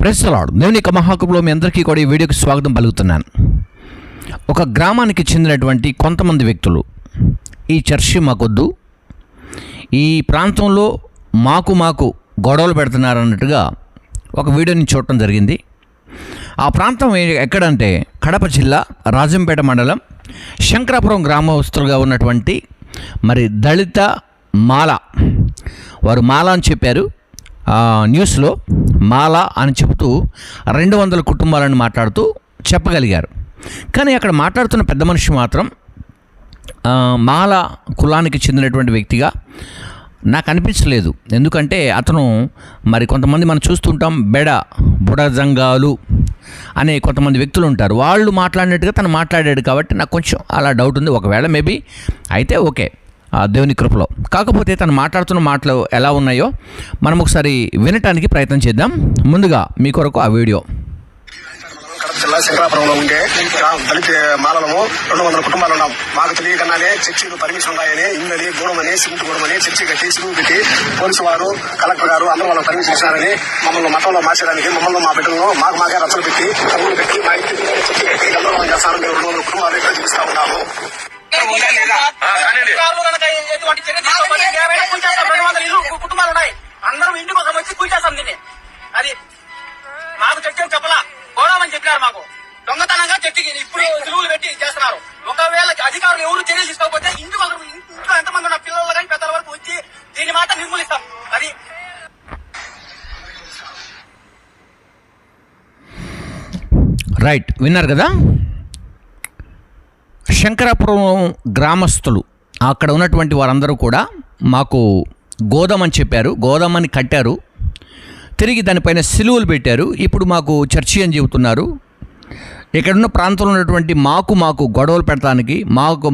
Praise the lord. దేవుని యొక్క మహాకృపలో మీ అందరికీ కూడా ఈ వీడియోకి స్వాగతం పలుకుతున్నాను. ఒక గ్రామానికి చెందినటువంటి కొంతమంది వ్యక్తులు ఈ చర్చి మాకొద్దు, ఈ ప్రాంతంలో మాకు గొడవలు పెడుతున్నారన్నట్టుగా ఒక వీడియోని చూడటం జరిగింది. ఆ ప్రాంతం ఎక్కడంటే కడప జిల్లా రాజంపేట మండలం శంకరాపురం గ్రామస్తులుగా ఉన్నటువంటి దళిత మాల, వారు మాల అని చెప్పారు న్యూస్లో, మాల అని చెబుతూ 200 కుటుంబాలను మాట్లాడుతూ చెప్పగలిగారు. కానీ అక్కడ మాట్లాడుతున్న పెద్ద మనిషి మాత్రం మాల కులానికి చెందినటువంటి వ్యక్తిగా నాకు అనిపించలేదు. ఎందుకంటే అతను కొంతమంది మనం చూస్తుంటాం, బుడజంగాలు అనే కొంతమంది వ్యక్తులు ఉంటారు, వాళ్ళు మాట్లాడినట్టుగా తను మాట్లాడాడు కాబట్టి నాకు కొంచెం అలా డౌట్ ఉంది. ఒకవేళ మేబీ అయితే ఓకే, దేవుని కృపలో. కాకపోతే తను మాట్లాడుతున్న మాటలు ఎలా ఉన్నాయో మనం ఒకసారి వినటానికి ప్రయత్నం చేద్దాం. ముందుగా మీ కొరకు ఆ వీడియో. కడప జిల్లా శంకరాపురంలో ఉండే దళిత మాలలము 200 కుటుంబాలు ఉన్నాం. మాకు తెలియకన్నానే చర్చిలు పర్మిషన్ ఉన్నాయని ఇళ్ళని గూడమని సిమెంట్ గూడమని చర్చి కట్టి సిలువు పెట్టి పోలీసు వారు, కలెక్టర్ గారు అందరూ వాళ్ళకి పర్మిషన్ ఇచ్చినారని మమ్మల్ని మతంలో మార్చడానికి, మమ్మల్ని మా బిడ్డలను మాకే రచ్చలు పెట్టి ఊళ్ళు పెట్టి మా ఇంటి చర్చి కట్టి గందరగోళం చేస్తాను. మేము 200 కుటుంబాలు ఇక్కడ చూపిస్తా ఉన్నాము. కుటుంబాలు ఉన్నాయి, అందరం ఇంటికి ఒక వచ్చి కూర్చేస్తాం. దీన్ని అది మాకు చర్చలు చెప్పలా, గోడమని చెప్పినారు. మాకు దొంగతనంగా చర్చికి ఇప్పుడు సిలువులు పెట్టి చేస్తున్నారు. ఒకవేళ అధికారులు ఎవరు చర్యలు తీసుకోకపోతే ఇంట్లో ఎంతమంది ఉన్న పిల్లలు కానీ పెద్దల వరకు వచ్చి దీన్ని మాత్రం నిర్మూలిస్తాం. అది రైట్, విన్నారు కదా. శంకరాపురం గ్రామస్తులు అక్కడ ఉన్నటువంటి వారందరూ కూడా మాకు గోదామని చెప్పారు, గోదామని కట్టారు, తిరిగి దానిపైన సిలువలు పెట్టారు, ఇప్పుడు మాకు చర్చి అని చెబుతున్నారు. ఇక్కడున్న ప్రాంతంలో ఉన్నటువంటి మాకు గొడవలు పెట్టడానికి,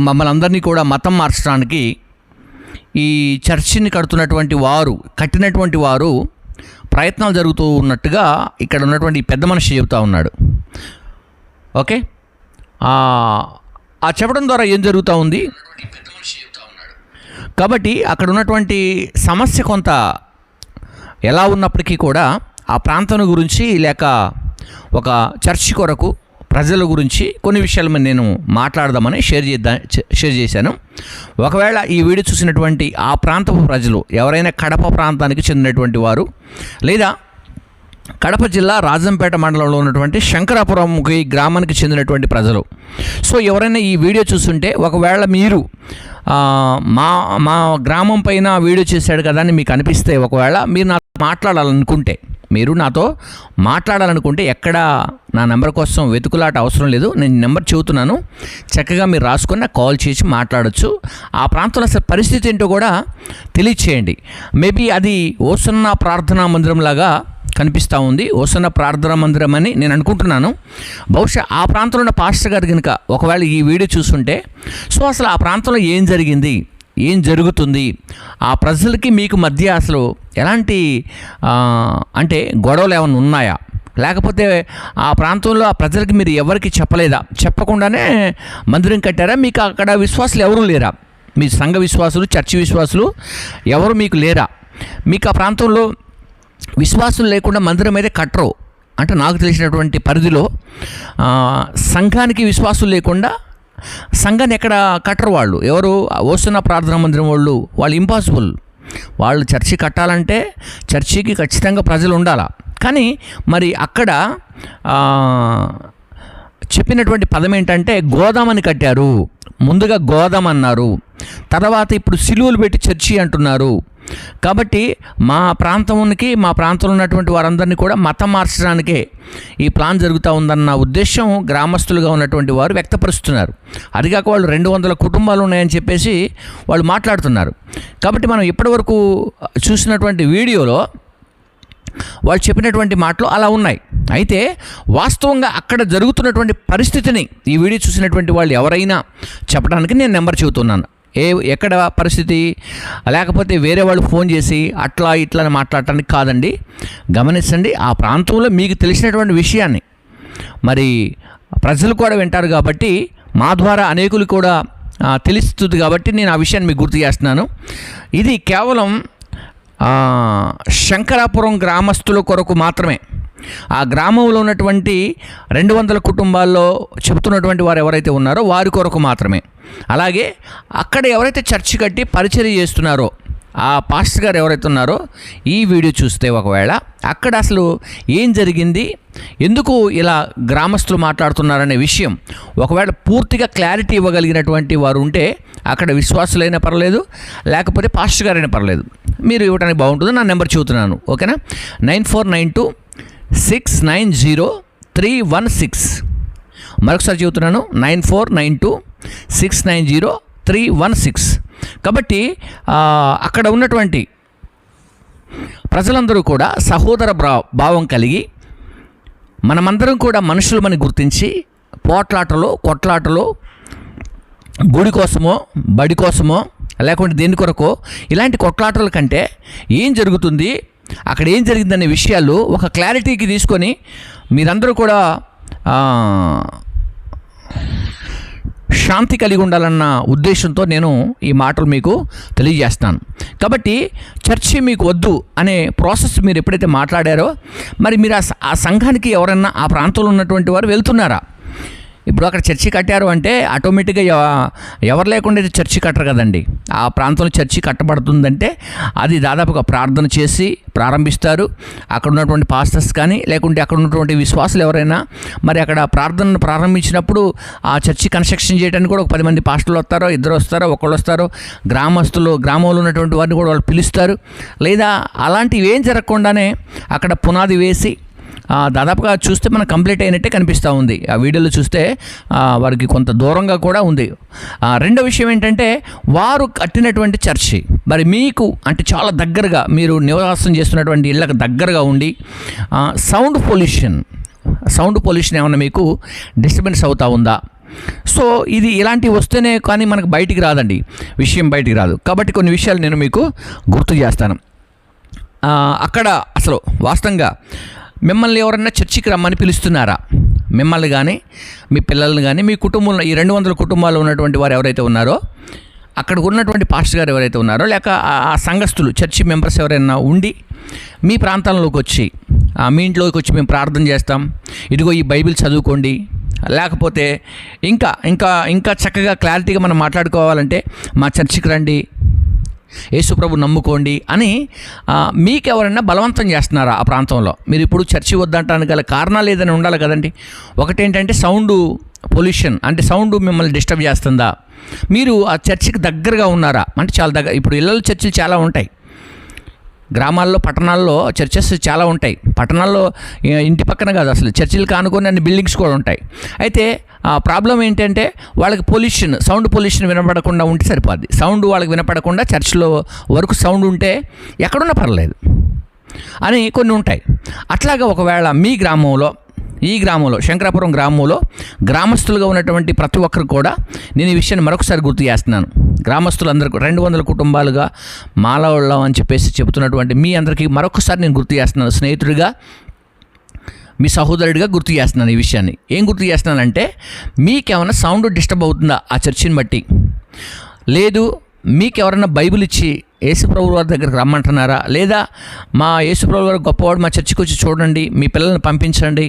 మమ్మల్ని అందరినీ కూడా మతం మార్చడానికి ఈ చర్చిని కట్టినటువంటి వారు ప్రయత్నాలు జరుగుతూ ఉన్నట్టుగా ఇక్కడ ఉన్నటువంటి పెద్ద మనిషి చెబుతూ ఉన్నాడు. ఓకే, ఆ చెప్పడం ద్వారా ఏం జరుగుతూ ఉంది కాబట్టి అక్కడ ఉన్నటువంటి సమస్య కొంత ఎలా ఉన్నప్పటికీ కూడా ఆ ప్రాంతం గురించి లేక ఒక చర్చి కొరకు ప్రజల గురించి కొన్ని విషయాలు నేను మాట్లాడదామని షేర్ చేశాను. ఒకవేళ ఈ వీడియో చూసినటువంటి ఆ ప్రాంతపు ప్రజలు ఎవరైనా కడప ప్రాంతానికి చెందినటువంటి వారు లేదా కడప జిల్లా రాజంపేట మండలంలో ఉన్నటువంటి శంకరాపురం గ్రామానికి చెందినటువంటి ప్రజలు, సో ఎవరైనా ఈ వీడియో చూస్తుంటే ఒకవేళ మీరు మా గ్రామం పైన వీడియో చేశాడు కదా అని మీకు అనిపిస్తే, ఒకవేళ మీరు నాతో మాట్లాడాలనుకుంటే ఎక్కడ నా నెంబర్ కోసం వెతుకులాట అవసరం లేదు. నేను నెంబర్ చెబుతున్నాను, చక్కగా మీరు రాసుకొని నాకు కాల్ చేసి మాట్లాడచ్చు. ఆ ప్రాంతంలో అసలు పరిస్థితి ఏంటో కూడా తెలియచేయండి. మేబీ అది ఓసన్న ప్రార్థనా మందిరం లాగా కనిపిస్తూ ఉంది, ఓసన్న ప్రార్థనా మందిరం అని నేను అనుకుంటున్నాను. బహుశా ఆ ప్రాంతంలో ఉన్న పాస్టర్ గారు కనుక ఒకవేళ ఈ వీడియో చూస్తుంటే, సో అసలు ఆ ప్రాంతంలో ఏం జరిగింది, ఏం జరుగుతుంది, ఆ ప్రజలకి మీకు మధ్య అసలు ఎలాంటి అంటే గొడవలు ఏమైనా ఉన్నాయా, లేకపోతే ఆ ప్రాంతంలో ఆ ప్రజలకి మీరు ఎవరికి చెప్పలేదా, చెప్పకుండానే మందిరం కట్టారా, మీకు అక్కడ విశ్వాసులు ఎవరూ లేరా, మీ సంఘ విశ్వాసులు, చర్చి విశ్వాసులు ఎవరు మీకు లేరా, మీకు ఆ ప్రాంతంలో విశ్వాసులు లేకుండా మందిరం అయితే కట్టరు. అంటే నాకు తెలిసినటువంటి పరిధిలో సంఘానికి విశ్వాసులు లేకుండా సంఘాన్ని ఎక్కడ కట్టరు వాళ్ళు. ఎవరు ఓసన్న ప్రార్థనా మందిరం వాళ్ళు ఇంపాసిబుల్. వాళ్ళు చర్చి కట్టాలంటే చర్చికి ఖచ్చితంగా ప్రజలు ఉండాలా. కానీ అక్కడ చెప్పినటువంటి పదం ఏంటంటే గోదామని కట్టారు. ముందుగా గోదాం అన్నారు, తర్వాత ఇప్పుడు సిలువలు పెట్టి చర్చి అంటున్నారు. కాబట్టి మా ప్రాంతంలో ఉన్నటువంటి వారందరినీ కూడా మతం మార్చడానికే ఈ ప్లాన్ జరుగుతూ ఉందన్న ఉద్దేశం గ్రామస్తులుగా ఉన్నటువంటి వారు వ్యక్తపరుస్తున్నారు. అదిగాక వాళ్ళు 200 కుటుంబాలు ఉన్నాయని చెప్పేసి వాళ్ళు మాట్లాడుతున్నారు. కాబట్టి మనం ఇప్పటివరకు చూసినటువంటి వీడియోలో వాళ్ళు చెప్పినటువంటి మాటలు అలా ఉన్నాయి. అయితే వాస్తవంగా అక్కడ జరుగుతున్నటువంటి పరిస్థితిని ఈ వీడియో చూసినటువంటి వాళ్ళు ఎవరైనా చెప్పడానికి నేను నెంబర్ చెబుతున్నాను. ఎక్కడ పరిస్థితి, లేకపోతే వేరే వాళ్ళు ఫోన్ చేసి అట్లా ఇట్లా అని మాట్లాడటానికి కాదండి. గమనించండి, ఆ ప్రాంతంలో మీకు తెలిసినటువంటి విషయాన్ని ప్రజలు కూడా వింటారు కాబట్టి, మా ద్వారా అనేకులు కూడా తెలుస్తుంది కాబట్టి నేను ఆ విషయాన్ని మీకు గుర్తు చేస్తున్నాను. ఇది కేవలం శంకరాపురం గ్రామస్తుల కొరకు మాత్రమే. ఆ గ్రామంలో ఉన్నటువంటి 200 కుటుంబాల్లో చెబుతున్నటువంటి వారు ఎవరైతే ఉన్నారో వారి కొరకు మాత్రమే. అలాగే అక్కడ ఎవరైతే చర్చి కట్టి పరిచర్య చేస్తున్నారో ఆ పాస్టర్ గారు ఎవరైతే ఉన్నారో ఈ వీడియో చూస్తే ఒకవేళ అక్కడ అసలు ఏం జరిగింది, ఎందుకు ఇలా గ్రామస్తులు మాట్లాడుతున్నారనే విషయం ఒకవేళ పూర్తిగా క్లారిటీ ఇవ్వగలిగినటువంటి వారు ఉంటే అక్కడ విశ్వాసులైనా పర్లేదు, లేకపోతే పాస్టర్ గారైనా పర్లేదు, మీరు ఇవ్వడానికి బాగుంటుంది. నా నెంబర్ చెబుతున్నాను, ఓకేనా? 9492690316. మరొకసారి చెబుతున్నాను, 9492690316. కాబట్టి అక్కడ ఉన్నటువంటి ప్రజలందరూ కూడా సహోదర భావం కలిగి మనమందరం కూడా మనుషులమని గుర్తించి కొట్లాటలో గుడి కోసమో బడి కోసమో లేకుంటే దేని కొరకో ఇలాంటి కొట్లాటల కంటే ఏం జరుగుతుంది, అక్కడ ఏం జరిగిందనే విషయాలు ఒక క్లారిటీకి తీసుకొని మీరందరూ కూడా శాంతి కలిగి ఉండాలన్న ఉద్దేశంతో నేను ఈ మాటలు మీకు తెలియజేస్తాను. కాబట్టి చర్చి మీకు వద్దు అనే ప్రాసెస్ మీరు ఎప్పుడైతే మాట్లాడారో మరి మీరు ఆ సంఘానికి ఎవరన్నా ఆ ప్రాంతంలో ఉన్నటువంటి వారు వెళ్తున్నారా? ఇప్పుడు అక్కడ చర్చి కట్టారు అంటే ఆటోమేటిక్గా ఎవరు లేకుండా చర్చి కట్టరు కదండి. ఆ ప్రాంతంలో చర్చి కట్టబడుతుందంటే అది దాదాపుగా ప్రార్థన చేసి ప్రారంభిస్తారు. అక్కడ ఉన్నటువంటి పాస్టర్స్ కానీ లేకుంటే అక్కడ ఉన్నటువంటి విశ్వాసులు ఎవరైనా మరి అక్కడ ప్రార్థనను ప్రారంభించినప్పుడు ఆ చర్చి కన్స్ట్రక్షన్ చేయడానికి కూడా ఒక 10 మంది పాస్టర్లు వస్తారో, 2 వస్తారో, 1 వస్తారో, గ్రామంలో ఉన్నటువంటి వారిని కూడా వాళ్ళు పిలుస్తారు. లేదా అలాంటివి ఏం జరగకుండానే అక్కడ పునాది వేసి దాదాపుగా చూస్తే మనం కంప్లీట్ అయినట్టే కనిపిస్తూ ఉంది. ఆ వీడియోలో చూస్తే వారికి కొంత దూరంగా కూడా ఉంది. రెండో విషయం ఏంటంటే వారు కట్టినటువంటి చర్చి మరి మీకు అంటే చాలా దగ్గరగా మీరు నివాసం చేస్తున్నటువంటి ఇళ్ళకి దగ్గరగా ఉండి సౌండ్ పొల్యూషన్ ఏమన్నా మీకు డిస్టర్బెన్స్ అవుతూ ఉందా? సో ఇది ఇలాంటివి వస్తేనే కానీ మనకు బయటికి రాదండి, విషయం బయటికి రాదు. కాబట్టి కొన్ని విషయాలు నేను మీకు గుర్తు చేస్తాను. అక్కడ అసలు వాస్తవంగా మిమ్మల్ని ఎవరన్నా చర్చికి రమ్మని పిలుస్తున్నారా? మిమ్మల్ని కానీ మీ పిల్లల్ని కానీ మీ కుటుంబంలో ఈ 200 కుటుంబాలు ఉన్నటువంటి వారు ఎవరైతే ఉన్నారో అక్కడ ఉన్నటువంటి పాస్టర్ గారు ఎవరైతే ఉన్నారో లేక ఆ సంఘస్థులు చర్చి మెంబర్స్ ఎవరైనా ఉండి మీ ప్రాంతంలోకి వచ్చి మీ ఇంట్లోకి వచ్చి మేము ప్రార్థన చేస్తాం, ఇదిగో ఈ బైబిల్ చదువుకోండి, లేకపోతే ఇంకా చక్కగా క్లారిటీగా మనం మాట్లాడుకోవాలంటే మా చర్చికి రండి, యేసుప్రభు నమ్ముకోండి అని మీకెవరైనా బలవంతం చేస్తున్నారా? ఆ ప్రాంతంలో మీరు ఇప్పుడు చర్చి వద్దంటానికి గల కారణాలు ఏదైనా ఉండాలి కదండి. ఒకటేంటంటే సౌండ్ పొల్యూషన్, అంటే సౌండ్ మిమ్మల్ని డిస్టర్బ్ చేస్తుందా? మీరు ఆ చర్చికి దగ్గరగా ఉన్నారా? అంటే చాలా దగ్గర. ఇప్పుడు ఇళ్ళలో చర్చిలు చాలా ఉంటాయి, గ్రామాల్లో పట్టణాల్లో చర్చెస్ చాలా ఉంటాయి. పట్టణాల్లో ఇంటి పక్కన కాదు అసలు చర్చిలకు ఆనుకొని అన్ని బిల్డింగ్స్ కూడా ఉంటాయి. అయితే ప్రాబ్లం ఏంటంటే వాళ్ళకి సౌండ్ పొల్యూషన్ వినపడకుండా ఉంటే సరిపోద్ది. సౌండ్ వాళ్ళకి వినపడకుండా చర్చిలో వరకు సౌండ్ ఉంటే ఎక్కడున్నా పర్లేదు అని కొన్ని ఉంటాయి. అట్లాగా ఒకవేళ మీ ఈ గ్రామంలో శంకరాపురం గ్రామంలో గ్రామస్తులుగా ఉన్నటువంటి ప్రతి ఒక్కరు కూడా నేను ఈ విషయాన్ని మరొకసారి గుర్తు చేస్తున్నాను. గ్రామస్తులందరికీ 200 కుటుంబాలుగా మాలవాళ్ళం అని చెప్పేసి చెబుతున్నటువంటి మీ అందరికీ మరొకసారి నేను గుర్తు చేస్తున్నాను. స్నేహితుడిగా, మీ సహోదరుడిగా గుర్తు చేస్తున్నాను ఈ విషయాన్ని. ఏం గుర్తు చేస్తున్నానంటే మీకేమైనా సౌండ్ డిస్టర్బ్ అవుతుందా ఆ చర్చిని బట్టి? లేదు మీకెవరన్నా బైబిల్ ఇచ్చి యేసుప్రభు వారి దగ్గరికి రమ్మంటున్నారా? లేదా మా యేసుప్రభు వారు గొప్పవాడు, మా చర్చికి వచ్చి చూడండి, మీ పిల్లల్ని పంపించండి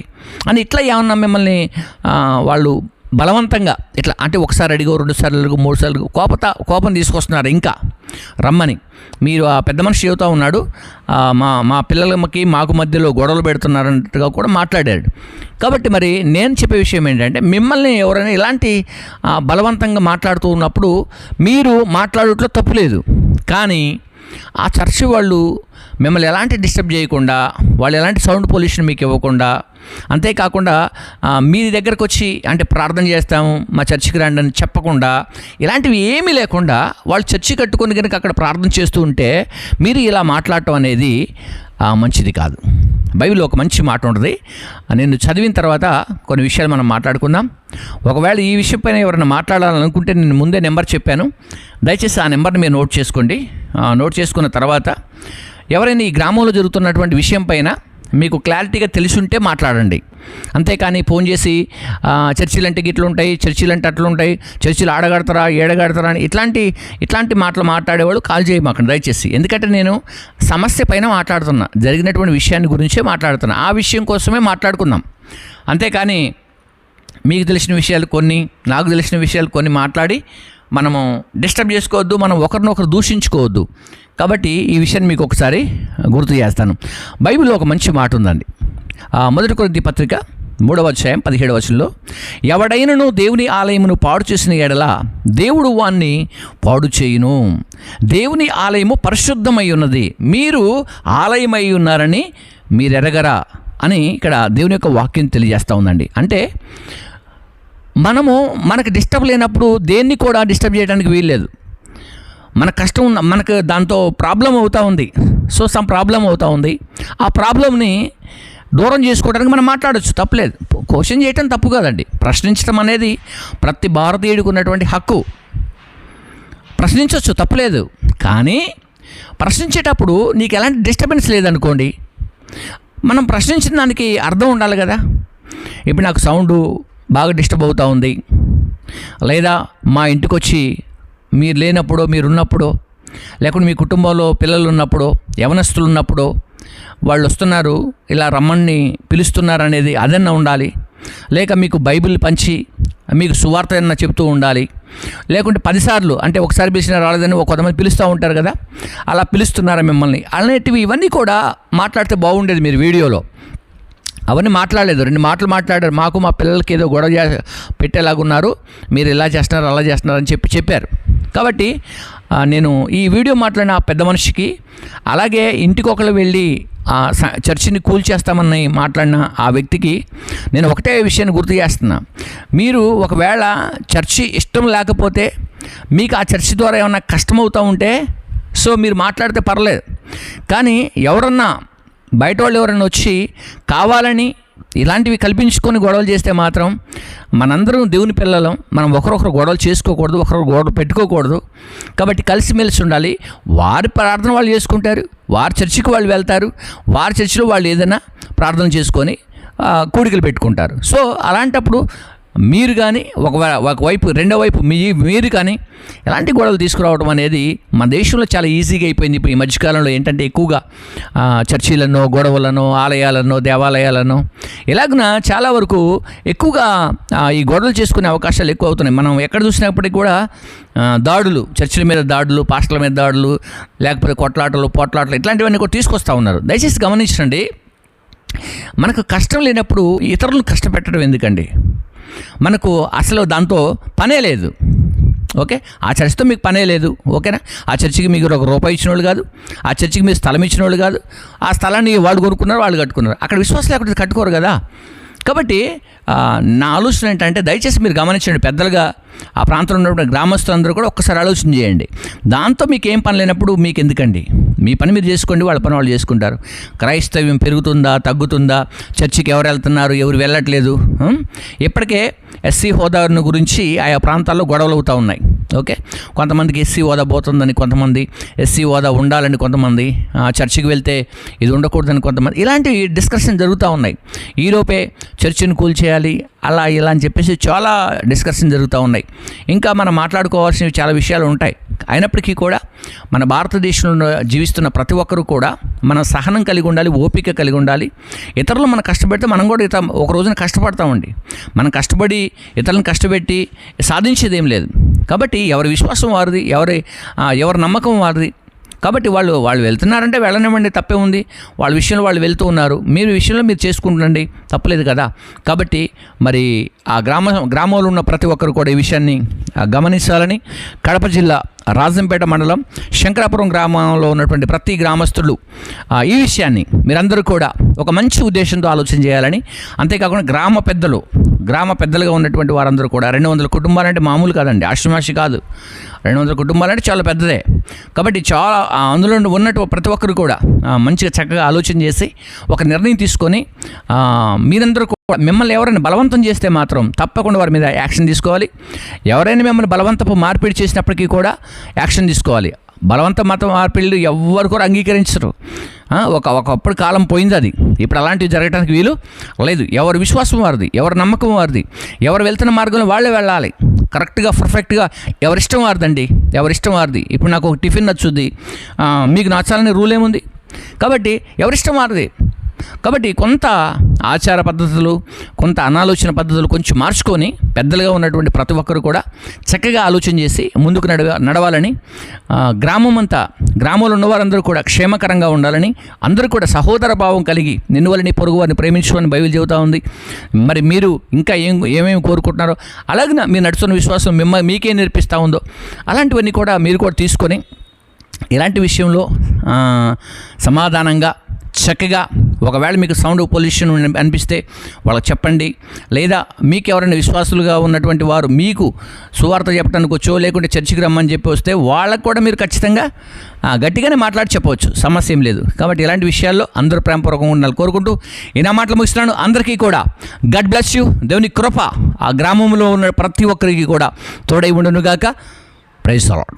అని ఇట్లా ఏమన్నా మిమ్మల్ని వాళ్ళు బలవంతంగా ఇట్లా అంటే ఒకసారి అడిగో, 2 సార్లు అడిగో, 3 సార్లు కోపం తీసుకొస్తున్నారు ఇంకా రమ్మని. మీరు ఆ పెద్ద మనిషి చెబుతూ ఉన్నాడు, మా పిల్లలకి మాకు మధ్యలో గొడవలు పెడుతున్నారన్నట్టుగా కూడా మాట్లాడాడు. కాబట్టి మరి నేను చెప్పే విషయం ఏంటంటే మిమ్మల్ని ఎవరైనా ఇలాంటి బలవంతంగా మాట్లాడుతూ ఉన్నప్పుడు మీరు మాట్లాడట్లో తప్పు లేదు, కానీ ఆ చర్చి వాళ్ళు మిమ్మల్ని ఎలాంటి డిస్టర్బ్ చేయకుండా, వాళ్ళు ఎలాంటి సౌండ్ పొల్యూషన్ మీకు ఇవ్వకుండా, అంతేకాకుండా మీ దగ్గరకు వచ్చి అంటే ప్రార్థన చేస్తాము మా చర్చికి రండి అని చెప్పకుండా, ఇలాంటివి ఏమీ లేకుండా వాళ్ళు చర్చి కట్టుకొని కనుక అక్కడ ప్రార్థన చేస్తూ ఉంటే మీరు ఇలా మాట్లాడటం అనేది మంచిది కాదు. బైబిల్లో ఒక మంచి మాట ఉంటుంది, నేను చదివిన తర్వాత కొన్ని విషయాలు మనం మాట్లాడుకుందాం. ఒకవేళ ఈ విషయం పైన ఎవరైనా మాట్లాడాలనుకుంటే నేను ముందే నెంబర్ చెప్పాను, దయచేసి ఆ నెంబర్ని మీరు నోట్ చేసుకోండి. నోట్ చేసుకున్న తర్వాత ఎవరైనా ఈ గ్రామంలో జరుగుతున్నటువంటి విషయం పైన మీకు క్లారిటీగా తెలిసి ఉంటే మాట్లాడండి. అంతేకాని ఫోన్ చేసి చర్చిలు అంటే గిట్లు ఉంటాయి, చర్చిలు అంటే అట్లా ఉంటాయి, చర్చిలు ఆడగడతారా ఏడగడతారా అని ఇట్లాంటి మాటలు మాట్లాడేవాళ్ళు కాల్ చేయమాకండి దయచేసి. ఎందుకంటే నేను సమస్య పైన మాట్లాడుతున్నా, జరిగినటువంటి విషయాన్ని గురించే మాట్లాడుతున్నా, ఆ విషయం కోసమే మాట్లాడుకుందాం. అంతేకాని మీకు తెలిసిన విషయాలు కొన్ని, నాకు తెలిసిన విషయాలు కొన్ని మాట్లాడి మనము డిస్టర్బ్ చేసుకోవద్దు, మనం ఒకరినొకరు దూషించుకోవద్దు. కాబట్టి ఈ విషయాన్ని మీకు ఒకసారి గుర్తు చేస్తాను. బైబిల్లో ఒక మంచి మాట ఉందండి. 1 కొరింథీ పత్రిక 3వ అధ్యాయం 17వ వచనంలో, ఎవడైనను దేవుని ఆలయమును పాడు చేసిన ఎడల దేవుడు వాణ్ణి పాడు చేయును. దేవుని ఆలయము పరిశుద్ధమై ఉన్నది, మీరు ఆలయమై ఉన్నారని మీరెరగరా అని ఇక్కడ దేవుని యొక్క వాక్యం తెలియజేస్తూ ఉందండి. అంటే మనకు డిస్టర్బ్ లేనప్పుడు దేన్ని కూడా డిస్టర్బ్ చేయడానికి వీల్లేదు. మన కష్టం మనకు దాంతో ప్రాబ్లం అవుతూ ఉంది, సో సమ్ ప్రాబ్లం అవుతూ ఉంది. ఆ ప్రాబ్లంని దూరం చేసుకోవడానికి మనం మాట్లాడవచ్చు, తప్పులేదు. క్వశ్చన్ చేయటం తప్పు కాదండి. ప్రశ్నించడం అనేది ప్రతి భారతీయుడికి ఉన్నటువంటి హక్కు. ప్రశ్నించవచ్చు, తప్పులేదు. కానీ ప్రశ్నించేటప్పుడు నీకు ఎలాంటి డిస్టర్బెన్స్ లేదనుకోండి, మనం ప్రశ్నించిన దానికి అర్థం ఉండాలి కదా. ఇప్పుడు నాకు సౌండ్ బాగా డిస్టర్బ్ అవుతూ ఉంది, లేదా మా ఇంటికి వచ్చి మీరు లేనప్పుడు, మీరున్నప్పుడు, లేకుంటే మీ కుటుంబంలో పిల్లలు ఉన్నప్పుడు, యవనస్తులు ఉన్నప్పుడు వాళ్ళు వస్తున్నారు, ఇలా రమ్మని పిలుస్తున్నారు అనేది అదన్నా ఉండాలి. లేక మీకు బైబిల్ పంచి మీకు సువార్త అన్న చెప్తూ ఉండాలి. లేకుంటే 10 సార్లు, అంటే ఒకసారి పిలిచిన రాలేదని కొంతమంది పిలుస్తూ ఉంటారు కదా, అలా పిలుస్తున్నారా మిమ్మల్ని అనేటివి, ఇవన్నీ కూడా మాట్లాడితే బాగుండేది. మీరు వీడియోలో అవన్నీ మాట్లాడలేదు, 2 మాటలు మాట్లాడారు. మాకు మా పిల్లలకి ఏదో గొడవ పెట్టేలాగున్నారు, మీరు ఇలా చేస్తున్నారు అలా చేస్తున్నారు అని చెప్పారు. కాబట్టి నేను ఈ వీడియో మాట్లాడిన ఆ పెద్ద మనిషికి, అలాగే ఇంటికి ఒకళ్ళు వెళ్ళి చర్చిని కూల్చేస్తామని మాట్లాడిన ఆ వ్యక్తికి నేను ఒకటే విషయాన్ని గుర్తు చేస్తున్నా. మీరు ఒకవేళ చర్చి ఇష్టం లేకపోతే, మీకు ఆ చర్చి ద్వారా ఏమన్నా కష్టమవుతూ ఉంటే సో మీరు మాట్లాడితే పర్లేదు. కానీ ఎవరన్నా బయట వాళ్ళు ఎవరైనా వచ్చి కావాలని ఇలాంటివి కల్పించుకొని గొడవలు చేస్తే మాత్రం మనందరం దేవుని పిల్లలం, మనం ఒకరొకరు గొడవలు చేసుకోకూడదు, ఒకరొకరు గొడవలు పెట్టుకోకూడదు. కాబట్టి కలిసిమెలిసి ఉండాలి. వారి ప్రార్థన వాళ్ళు చేసుకుంటారు, వారి చర్చికి వాళ్ళు వెళ్తారు, వారి చర్చిలో వాళ్ళు ఏదైనా ప్రార్థన చేసుకొని కూడికలు పెట్టుకుంటారు. సో అలాంటప్పుడు మీరు కానీ ఒకవైపు రెండో వైపు మీరు కానీ ఎలాంటి గొడవలు తీసుకురావడం అనేది మన దేశంలో చాలా ఈజీగా అయిపోయింది. ఇప్పుడు ఈ మధ్యకాలంలో ఏంటంటే ఎక్కువగా చర్చిలను, గొడవలను, ఆలయాలను, దేవాలయాలను ఇలాగున చాలా వరకు ఎక్కువగా ఈ గొడవలు చేసుకునే అవకాశాలు ఎక్కువ అవుతున్నాయి. మనం ఎక్కడ చూసినప్పటికీ కూడా దాడులు, చర్చిల మీద దాడులు, పాస్టర్ల మీద దాడులు, లేకపోతే పోట్లాటలు ఇట్లాంటివన్నీ కూడా తీసుకొస్తూ ఉన్నారు. దయచేసి గమనించండి, మనకు కష్టం లేనప్పుడు ఇతరులను కష్టపెట్టడం ఎందుకండి? మనకు అసలు దాంతో పనే లేదు. ఓకే, ఆ చర్చితో మీకు పనే లేదు. ఓకేనా, ఆ చర్చికి మీకు ₹1 ఇచ్చిన వాళ్ళు కాదు, ఆ చర్చికి మీరు స్థలం ఇచ్చిన వాళ్ళు కాదు, ఆ స్థలాన్ని వాళ్ళు కొనుక్కున్నారు, వాళ్ళు కట్టుకున్నారు. అక్కడ విశ్వాసం లేకపోతే కట్టుకోరు కదా. కాబట్టి నా ఆలోచన ఏంటంటే, దయచేసి మీరు గమనించండి, పెద్దలుగా ఆ ప్రాంతంలో ఉన్నటువంటి గ్రామస్తులందరూ కూడా ఒక్కసారి ఆలోచన చేయండి. దాంతో మీకు ఏం పని లేనప్పుడు మీకు ఎందుకండి? మీ పని మీరు చేసుకోండి, వాళ్ళ పని వాళ్ళు చేసుకుంటారు. క్రైస్తవ్యం పెరుగుతుందా తగ్గుతుందా? చర్చికి ఎవరు వెళ్తున్నారు, ఎవరు వెళ్ళట్లేదు? ఇప్పటికే ఎస్సీ హోదాను గురించి ఆయా ప్రాంతాల్లో గొడవలు అవుతూ ఉన్నాయి. ఓకే, కొంతమందికి ఎస్సీ హోదా పోతుందని, కొంతమంది ఎస్సీ హోదా ఉండాలని, కొంతమంది చర్చికి వెళ్తే ఇది ఉండకూడదని, కొంతమంది ఇలాంటి డిస్కషన్ జరుగుతూ ఉన్నాయి. ఈలోపే చర్చిని కూల్చేయాలి అలా ఇలా అని చెప్పేసి చాలా డిస్కషన్ జరుగుతూ ఉన్నాయి. ఇంకా మనం మాట్లాడుకోవాల్సినవి చాలా విషయాలు ఉంటాయి. అయినప్పటికీ కూడా మన భారతదేశంలో జీవిస్తున్న ప్రతి ఒక్కరూ కూడా మనం సహనం కలిగి ఉండాలి, ఓపిక కలిగి ఉండాలి. ఇతరులు మనం కష్టపెడితే మనం కూడా ఒక రోజున కష్టపడతామండి. మనం కష్టపడి ఇతరులను కష్టపెట్టి సాధించేది ఏం లేదు. కాబట్టి ఎవరి విశ్వాసం వారిది, ఎవరి నమ్మకం వారిది. కాబట్టి వాళ్ళు వెళ్తున్నారంటే వెళ్ళనివ్వండి, తప్పే ఉంది. వాళ్ళ విషయంలో వాళ్ళు వెళ్తూ ఉన్నారు, మీరు విషయంలో మీరు చేసుకుంటుండండి, తప్పలేదు కదా. కాబట్టి మరి ఆ గ్రామంలో ఉన్న ప్రతి ఒక్కరు కూడా ఈ విషయాన్ని గమనించాలని కడప జిల్లా రాజంపేట మండలం శంకరాపురం గ్రామంలో ఉన్నటువంటి ప్రతి గ్రామస్తులు ఈ విషయాన్ని మీరందరూ కూడా ఒక మంచి ఉద్దేశంతో ఆలోచన చేయాలని, అంతేకాకుండా గ్రామ పెద్దలుగా ఉన్నటువంటి వారందరూ కూడా 200 కుటుంబాలంటే మామూలు కాదండి, ఆశ్రమాషి కాదు. 200 కుటుంబాలంటే చాలా పెద్దదే. కాబట్టి చాలా అందులో ఉన్నట్టు ప్రతి ఒక్కరు కూడా మంచిగా చక్కగా ఆలోచన చేసి ఒక నిర్ణయం తీసుకొని మీరందరూ కూడా మిమ్మల్ని ఎవరైనా బలవంతం చేస్తే మాత్రం తప్పకుండా వారి మీద యాక్షన్ తీసుకోవాలి. ఎవరైనా మిమ్మల్ని బలవంతపు మార్పిడి చేసినప్పటికీ కూడా యాక్షన్ తీసుకోవాలి. బలవంత మతం మార్పిళ్ళు ఎవ్వరు కూడా అంగీకరించరు. ఒకప్పుడు కాలం పోయింది అది. ఇప్పుడు అలాంటివి జరగడానికి వీలు లేదు. ఎవరి విశ్వాసం వారిది, ఎవరి నమ్మకం వారిది, ఎవరు వెళ్తున్న మార్గంలో వాళ్ళే వెళ్ళాలి. కరెక్ట్గా పర్ఫెక్ట్గా ఎవరిష్టం వారిదండి, ఎవరిష్టం వారిది. ఇప్పుడు నాకు ఒక టిఫిన్ నచ్చుద్ది, మీకు నచ్చాలనే రూల్ ఏముంది? కాబట్టి ఎవరిష్టం వారిది. కాబట్టి కొంత ఆచార పద్ధతులు, కొంత అనాలోచన పద్ధతులు కొంచెం మార్చుకొని పెద్దలుగా ఉన్నటువంటి ప్రతి ఒక్కరు కూడా చక్కగా ఆలోచన చేసి ముందుకు నడవాలని, గ్రామంలో ఉన్నవారందరూ కూడా క్షేమకరంగా ఉండాలని, అందరూ కూడా సహోదర భావం కలిగి నిన్ను వలని పొరుగు వారిని ప్రేమించుకొని బైబిల్ చెబుతూ ఉంది. మరి మీరు ఇంకా ఏమేమి కోరుకుంటున్నారో, అలాగే మీరు నడుస్తున్న విశ్వాసం మీకే నేర్పిస్తూ ఉందో అలాంటివన్నీ కూడా మీరు కూడా తీసుకొని ఇలాంటి విషయంలో సమాధానంగా చక్కగా, ఒకవేళ మీకు సౌండ్ పొల్యూషన్ అనిపిస్తే వాళ్ళకి చెప్పండి. లేదా మీకు ఎవరైనా విశ్వాసులుగా ఉన్నటువంటి వారు మీకు సువార్త చెప్పడానికి వచ్చో లేకుంటే చర్చికి రమ్మని చెప్పి వస్తే వాళ్ళకు కూడా మీరు ఖచ్చితంగా గట్టిగానే మాట్లాడి చెప్పవచ్చు, సమస్య ఏం లేదు. కాబట్టి ఇలాంటి విషయాల్లో అందరూ ప్రేమపూర్వకంగా ఉండాలి కోరుకుంటూ ఈ నా మాటలు ముగిస్తున్నాను. అందరికీ కూడా గాడ్ బ్లెస్ యూ. దేవుని కృప ఆ గ్రామంలో ఉన్న ప్రతి ఒక్కరికి కూడా తోడై ఉండునుగాక. Praise the lord.